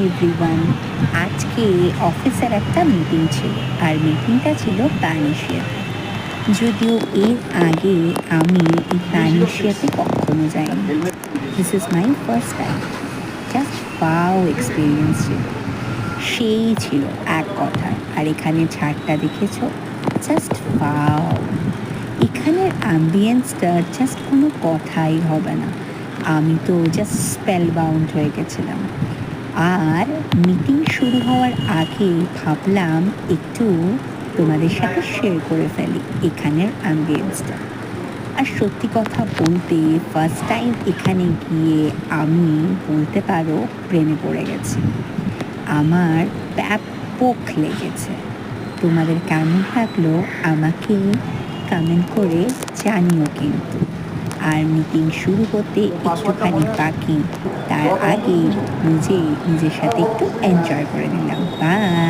Everyone, আজকে অফিসের একটা মিটিং ছিল আর মিটিংটা ছিল প্যানেশিয়াতে। যদিও এর আগে আমি এই প্যানেশিয়াতে কখনো যাইনি। This is my first time. Just wow experience ছিল, সেই ছিল এক কথায়। আর এখানে ছাদটা দেখেছো, জাস্ট ওয়াও। এখানের অ্যাম্বিয়েন্সটা জাস্ট কোনো কথাই হবে না। আমি তো জাস্ট স্পেল বাউন্ড হয়ে গেছিলাম। আর মিটিং শুরু হওয়ার আগে ভাবলাম একটু তোমাদের সাথে শেয়ার করে ফেলি এখানের অ্যাম্বিয়েন্সটা। আর সত্যি কথা বলতে ফার্স্ট টাইম এখানে গিয়ে আমি বলতে পারো প্রেমে পড়ে গেছি। আমার ব্যাপক লেগেছে। তোমাদের কেমন লাগলো আমাকে কমেন্ট করে জানিও কিন্তু। আর মিটিং শুরু হতে একটুখানি বাকি, তার আগে নিজের সাথে একটু এনজয় করে নিলাম। বাই।